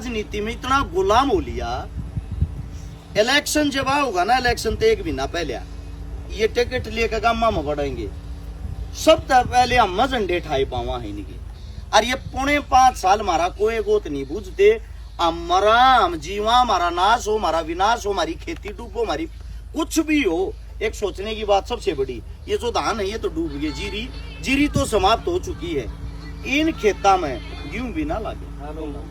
राजनीति में इतना गुलाम हो लिया। इलेक्शन जब होगा ना, इलेक्शन तो एक महीना पहले ये टिकट लेकर गामा में बढ़ेंगे, सब पहले हम झंडे ठाई पावा है इनके। और ये 4.5 साल हमारा कोई गोत नहीं बुझते। हमारा हम जीवा, हमारा नाश हो, हमारा विनाश हो, हमारी खेती डूबो, हमारी कुछ भी हो। एक सोचने की बात सबसे बड़ी, ये जो धान है ये तो डूब गए, जीरी तो समाप्त हो चुकी है। इन खेता में गेहूं भी ना लगे,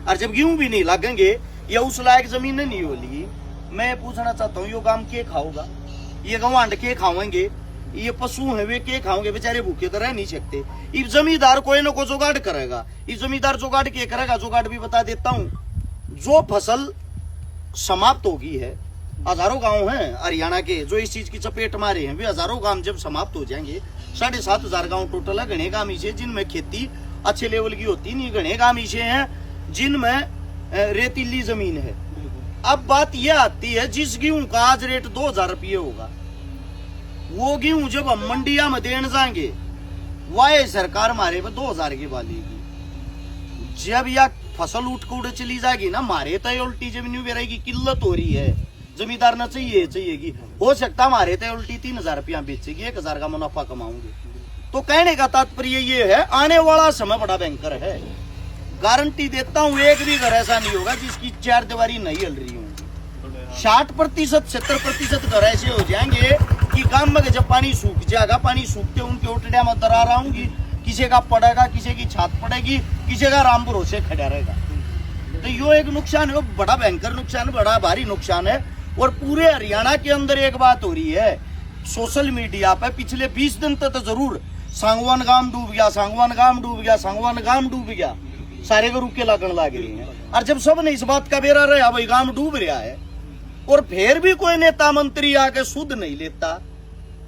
और जब गेहूं भी नहीं लगेंगे या उस लायक जमीन नहीं होगी, मैं पूछना चाहता हूँ, यो गांव के खाओगा? ये गवांड के खाओगे? ये पशु है वे के खाओगे? बेचारे भूखे तो रह नहीं सकते। ये जमींदार कोई ना कोई जुगाड़ करेगा। ये जमींदार जुगाड़ के करेगा, जुगाड़ भी बता देता हूँ। जो फसल समाप्त होगी है, हजारों गांव हैं हरियाणा के जो इस चीज की चपेट मारे हैं, वे हजारों गांव जब समाप्त हो जाएंगे, 7,500 गांव टोटल है। घने गांव इसे जिनमें खेती अच्छे लेवल की होती नहीं, घने गांव इसे हैं जिनमें रेतीली जमीन है। अब बात यह आती है, जिस गेहूं का आज रेट 2,000 रुपये होगा, वो गेहूं जब हम मंडिया में देने जाएंगे, वह सरकार हमारे पे 2,000 की बालेगी। जब यह फसल उठ के उड़ चली जाएगी ना, मारे तो उल्टी जमीन में रहेगी, किल्लत हो रही है, जमींदार ना चाहिएगी। हो सकता हमारे तो उल्टी 3,000 रुपया बेचेगी, 1,000 का मुनाफा कमाऊंगे। तो कहने का तात्पर्य ये है, आने वाला समय बड़ा भयंकर है। गारंटी देता हूँ, एक भी घर ऐसा नहीं होगा जिसकी 4 दीवारी नहीं हिल रही होंगी। 60%, 70% घर ऐसे हो जाएंगे कि गांव में जब पानी सूख जाएगा, पानी सूखते उनके ओटड़िया में दरार आऊंगी, किसी का पड़ेगा, किसी की छात पड़ेगी, किसी का राम भरोसे खड़ा रहेगा। तो यो एक नुकसान है, बड़ा भयंकर नुकसान, बड़ा भारी नुकसान है। और पूरे हरियाणा के अंदर एक बात हो रही है, सोशल मीडिया पे पिछले 20 दिन तक तो जरूर सांगवान गांव डूब गया, सांगवान गांव डूब गया, सांगवान गांव डूब गया, सारे को रुके लगन लग रही है। और जब सब ने इस बात का बेरा रहा भाई गांव डूब रहा है, और फिर भी कोई नेता मंत्री आके सुध नहीं लेता,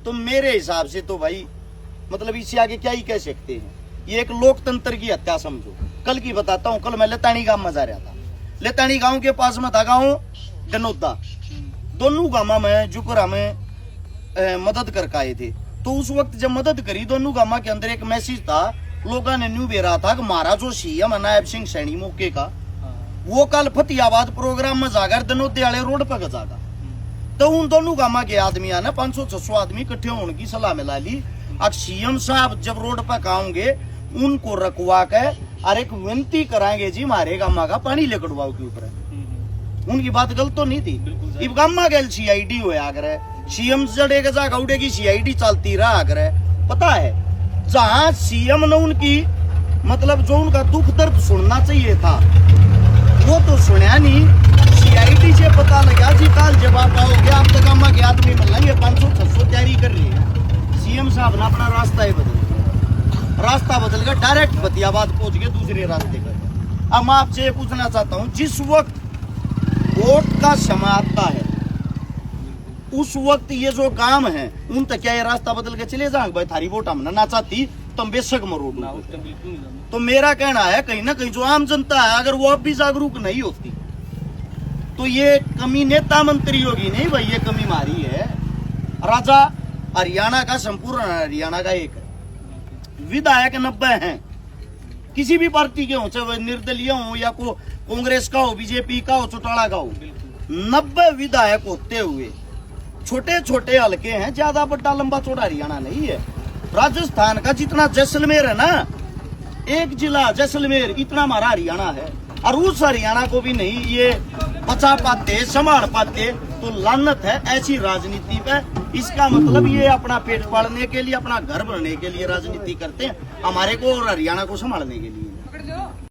तो मेरे हिसाब से तो भाई मतलब इससे आगे क्या ही कह सकते हैं। ये एक लोकतंत्र की हत्या समझो। कल की बताता हूँ, कल मैं लेतानी गांव में जा रहा था। लेतानी गांव के पास में था गांव गनौदा। दोनों गांव में जुकरा में मदद करके आए थे। तो उस वक्त जब मदद करी, दोनों गांव के अंदर एक मैसेज था, लोगों ने न्यू बेरा था कि हमारा जो सीएम है नायब सिंह सैनी मौके का, वो कल फतेहाबाद प्रोग्राम में जाकर दनोदे वाले रोड पर जागा। तो उन दोनों गांव के आदमी ने 500-600 आदमी इकट्ठे होने की सलाह मिला ली। अब सीएम साहब जब रोड पर आएंगे, उनको रखवा के और एक विनती कराएंगे, जी हमारे गांव का पानी लेकड़वाओ के ऊपर। उनकी बात गलत तो नहीं थी। इब गांव गए सीआईडी हो आकर, सीएम जड़ेगा जाकर उड़ेगी, सीआईडी चलती रहा आकर। पता है, जहां सीएम ने उनकी मतलब जो उनका दुख दर्द सुनना चाहिए था, वो तो सुना नहीं। सीआईडी से पता लगा जी कल जब आप आओगे, आप तो गांव के आदमी मिल लेंगे, 500-600 तैयारी कर रही है। सीएम साहब ने अपना रास्ता ही रास्ता बदल कर डायरेक्ट फतेहाबाद पहुंच गए दूसरे रास्ते पर। अब मैं आपसे ये पूछना चाहता हूँ, जिस वक्त वोट का समय आता है, उस वक्त ये जो काम है, उन तक क्या ये रास्ता बदल के चले जाएंगे? भाई थारी वोट हमने ना चाहती तो हम बेशक मरो। तो मेरा कहना है, कहीं ना कहीं जो आम जनता है, अगर वो अब भी जागरूक नहीं होती, तो ये कमी नेता मंत्रियों की नहीं भाई, ये कमी हमारी है। राजा हरियाणा का, संपूर्ण हरियाणा का एक विधायक 90 हैं, किसी भी पार्टी के हो, चाहे निर्दलीय हो या कांग्रेस का हो, बीजेपी का हो, चौटाला का हो, 90 विधायक होते हुए छोटे छोटे हल्के हैं, ज्यादा बड़ा लंबा चौड़ा हरियाणा नहीं है। राजस्थान का जितना जैसलमेर है ना, एक जिला जैसलमेर, इतना हमारा हरियाणा है। और उस हरियाणा को भी नहीं ये बचा पाते, संभाल पाते, तो लानत है ऐसी राजनीति पे। इसका मतलब ये अपना पेट पालने के लिए, अपना घर भरने के लिए राजनीति करते हैं, हमारे को और हरियाणा को संभालने के लिए।